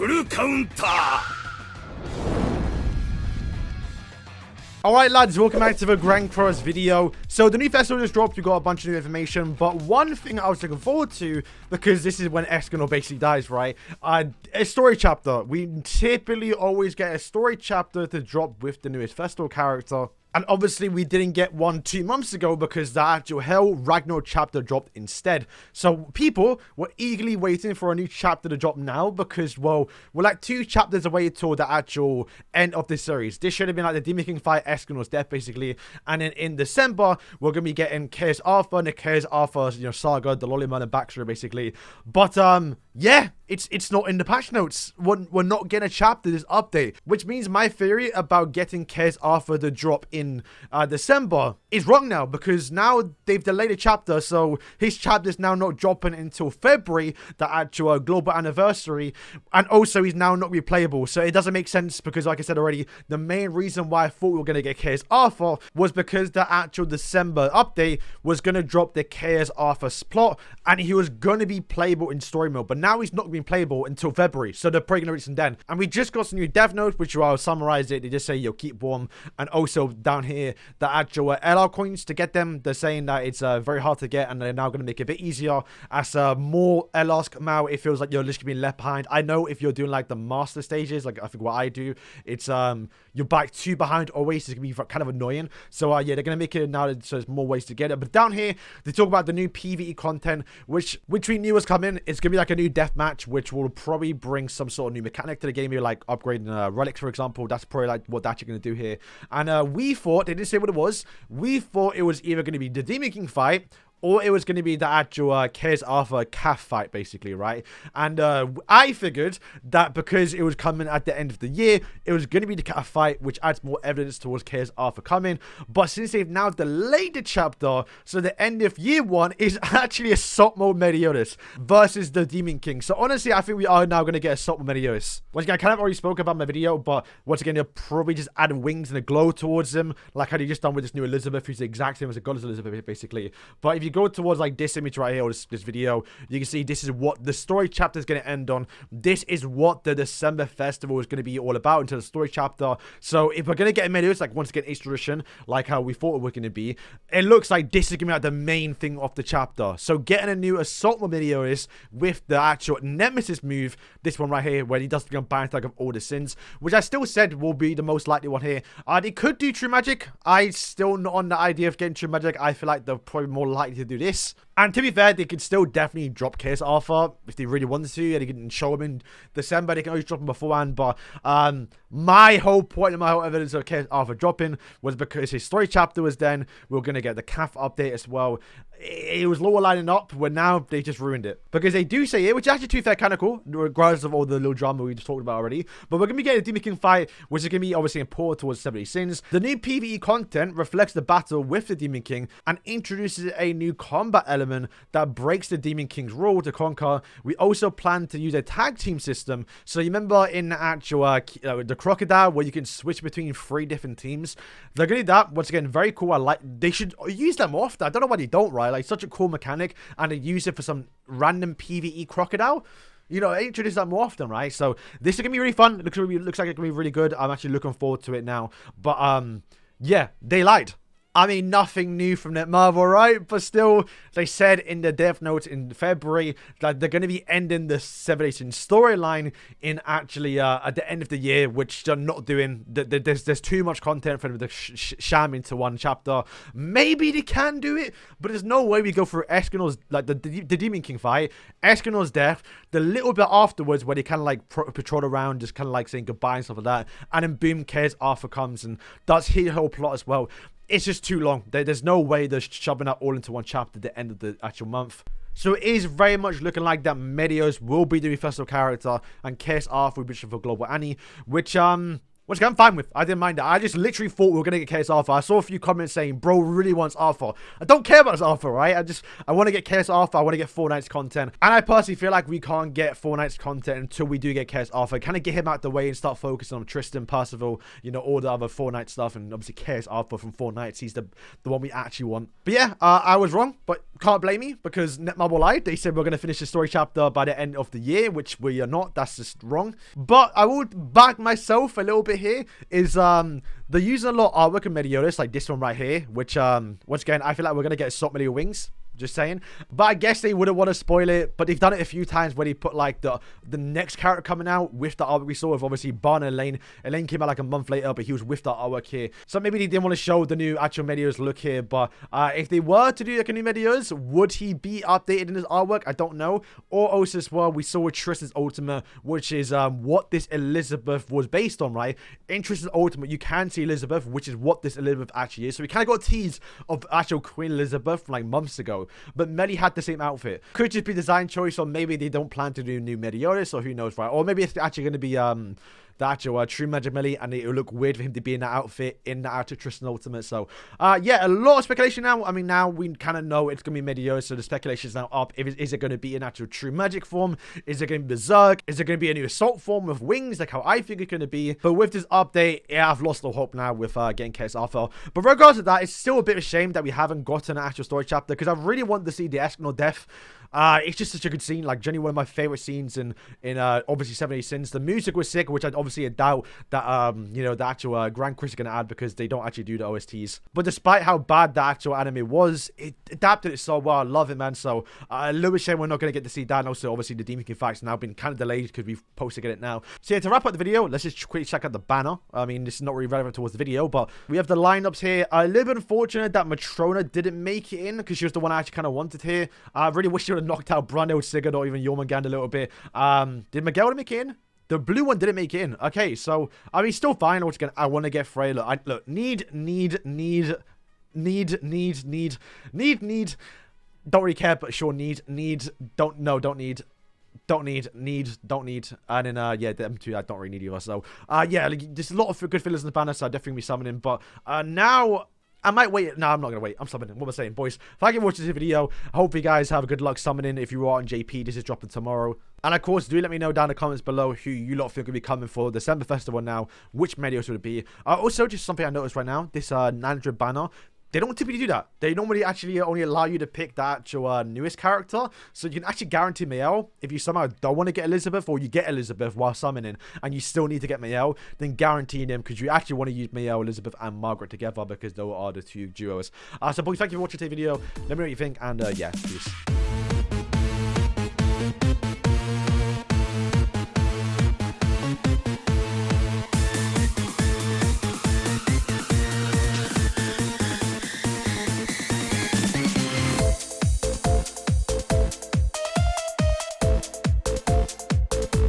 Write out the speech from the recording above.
Alright lads, welcome back to the Grand Cross video. So the new festival just dropped, we got a bunch of new information, but one thing I was looking forward to, because this is when Escanor basically dies, right? A story chapter. We typically always get a story chapter to drop with the newest festival character. And obviously we didn't get one 2 months ago because the actual Hell Ragnar chapter dropped instead. So people were eagerly waiting for a new chapter to drop now because, well, we're like 2 chapters away till the actual end of this series. This should have been like the Demon King fight, Escanor's death basically. And then in December, we're going to be getting Chaos Arthur and the Chaos Arthur, saga, the Lollyman and backstory basically. But, yeah, it's not in the patch notes. We're not getting a chapter this update, which means my theory about getting Chaos Arthur to drop in December is wrong now, because now they've delayed a chapter, so his chapter is now not dropping until February, the actual global anniversary, and also he's now not replayable. So it doesn't make sense because, like I said already, the main reason why I thought we were going to get Chaos Arthur was because the actual December update was going to drop the Chaos Arthur plot, and he was going to be playable in story mode, but now he's not going to be playable until February, so they're probably going to reach some then. And we just got some new dev notes, which I'll summarize it. They just say, yo, keep warm, and also down here, the actual LR coins, to get them, they're saying that it's very hard to get, and they're now going to make it a bit easier. As more LRs come out, it feels like you're literally being left behind. I know if you're doing like the master stages, like I think what I do, it's you're back 2 behind always. It's going to be kind of annoying. So yeah, they're going to make it now so there's more ways to get it. But down here, they talk about the new PvE content, which we knew was coming. It's going to be like a new death match, which will probably bring some sort of new mechanic to the game, like upgrading relics, for example. That's probably like what they're actually going to do here. And we thought, they didn't say what it was, we thought it was either going to be the Demon King fight, or it was going to be the actual Chaos Arthur calf fight, basically, right? And I figured that because it was coming at the end of the year, it was going to be the calf fight, which adds more evidence towards Chaos Arthur coming. But since they've now delayed the chapter, so the end of year 1 is actually Assault Mode Meliodas versus the Demon King. So honestly, I think we are now going to get Assault Mode Meliodas. Once again, I kind of already spoke about my video, but once again, they'll probably just add wings and a glow towards him, like how they just done with this new Elizabeth, who's the exact same as the Goddess Elizabeth, basically. But if you go towards like this image right here, or this video, you can see this is what the story chapter is going to end on. This is what the December festival is going to be all about into the story chapter. So if we're going to get Meliodas, like once again, Ace Tradition, like how we thought it was going to be, it looks like this is going to be like the main thing of the chapter. So getting a new Assault Mode Meliodas with the actual Nemesis move, this one right here, where he does become Baron of all the sins, which I still said will be the most likely one here. They could do True Magic. I still not on the idea of getting True Magic. I feel like they're probably more likely to do this. And to be fair, they could still definitely drop Chaos Arthur if they really wanted to, and they can show him in December. They can always drop him beforehand. But my whole point and my whole evidence of Chaos Arthur dropping was because his story chapter was then. We are going to get the CAF update as well. It was lower lining up, where now they just ruined it. Because they do say it, which actually, to be fair, kind of cool, regardless of all the little drama we just talked about already. But we're going to be getting a Demon King fight, which is going to be obviously important towards 70 Sins. The new PvE content reflects the battle with the Demon King and introduces a new combat element that breaks the Demon King's rule to conquer. We also plan to use a tag team system. So you remember in the actual the Crocodile, where you can switch between 3 different teams? They're going to do that. Once again, very cool. I like. They should use them more often. I don't know why they don't, right? Like, such a cool mechanic, and they use it for some random PvE Crocodile. Introduce that more often, right? So this is gonna be really fun. Looks like it's gonna be really good. I'm actually looking forward to it now. But yeah, they lied. I mean, nothing new from Netmarble, right? But still, they said in the dev notes in February that they're going to be ending the 7 Days in storyline in actually at the end of the year, which they're not doing. There's too much content for them to sham into one chapter. Maybe they can do it, but there's no way we go through Escanor's, like the Demon King fight, Escanor's death, the little bit afterwards where they kind of like patrol around, just kind of like saying goodbye and stuff like that, and then boom, Chaos Arthur comes and does his whole plot as well. It's just too long. There's no way they're shoving that all into one chapter at the end of the actual month. So it is very much looking like that Meliodas will be the new festival character, and Chaos Arthur will be for Global Annie, which which I'm fine with. I didn't mind that. I just literally thought we were going to get Chaos Alpha. I saw a few comments saying, bro really wants Alpha. I don't care about this Alpha, right? I want to get Chaos Alpha. I want to get Fortnite's content. And I personally feel like we can't get Fortnite's content until we do get Chaos Alpha. Kind of get him out the way and start focusing on Tristan, Percival, you know, all the other Fortnite stuff. And obviously Chaos Alpha from Fortnite. He's the one we actually want. But yeah, I was wrong, but can't blame me because Netmarble lied. They said we're going to finish the story chapter by the end of the year, which we are not. That's just wrong. But I would back myself a little bit here. They're using a lot of artwork and Meliodas, like this one right here, which once again I feel like we're gonna get so many wings. Just saying. But I guess they wouldn't want to spoil it. But they've done it a few times when he put like the next character coming out with the artwork we saw with obviously Barn and Elaine. Elaine came out like a month later, but he was with the artwork here. So maybe they didn't want to show the new actual Medios look here. But if they were to do like a new Medios, would he be updated in his artwork? I don't know. Or also as well, we saw with Tristan's Ultimate, which is what this Elizabeth was based on, right? In Tristan's Ultimate, you can see Elizabeth, which is what this Elizabeth actually is. So we kind of got a tease of actual Queen Elizabeth from like months ago. But Melly had the same outfit. Could just be design choice, or maybe they don't plan to do new Meliodas, or who knows, right? Or maybe it's actually going to be the actual True Magic Melly, and it will look weird for him to be in that outfit in the actual Tristan Ultimate. So yeah, a lot of speculation now. I mean, now we kind of know it's going to be Meliodas, so the speculation is now up. Is it going to be an actual True Magic form? Is it going to be Berserk? Is it going to be a new Assault form with wings, like how I think it's going to be? But with this update, yeah, I've lost all hope now with getting Chaos Alpha. But regardless of that, it's still a bit of a shame that we haven't gotten an actual story chapter, because I really want to see the Eskimo death. It's just such a good scene, like genuinely one of my favorite scenes in obviously 70 Sins. The music was sick, which I'd obviously doubt that you know, the actual Grand Chris is gonna add, because they don't actually do the OSTs. But despite how bad the actual anime was, it adapted it so well. I love it, man. So a little bit shame we're not gonna get to see that. And also obviously the Demon King Fact's now been kind of delayed because we've posted it now. So yeah, to wrap up the video, let's just quickly check out the banner. I mean, this is not really relevant towards the video, but we have the lineups here. A little bit unfortunate that Matrona didn't make it in, because she was the one I actually kind of wanted here. I really wish she would have knocked out Brunel, Sigurd, or even Jormungand a little bit. Did Miguel make it in? The blue one didn't make it in. Okay, so I mean, still fine. Once again, I want to get Frey. Look, need. Don't really care, but sure, need. Don't need. And then yeah, them two I don't really need either. So yeah, like, there's a lot of good fillers in the banner, so I definitely be summoning. But now I might wait. No, I'm not going to wait. I'm summoning. What am I saying, boys? Thank you for watching this video. I hope you guys have a good luck summoning. If you are on JP, this is dropping tomorrow. And of course, do let me know down in the comments below who you lot think will be coming for the December Festival now. Which Medios would it be? Also, just something I noticed right now. This Nandra banner. They don't typically do that. They normally actually only allow you to pick the actual newest character. So you can actually guarantee Mael. If you somehow don't want to get Elizabeth, or you get Elizabeth while summoning, and you still need to get Mael, then guarantee them, because you actually want to use Mael, Elizabeth, and Margaret together, because those are the two duos. So boys, thank you for watching today's video. Let me know what you think, and yeah, peace.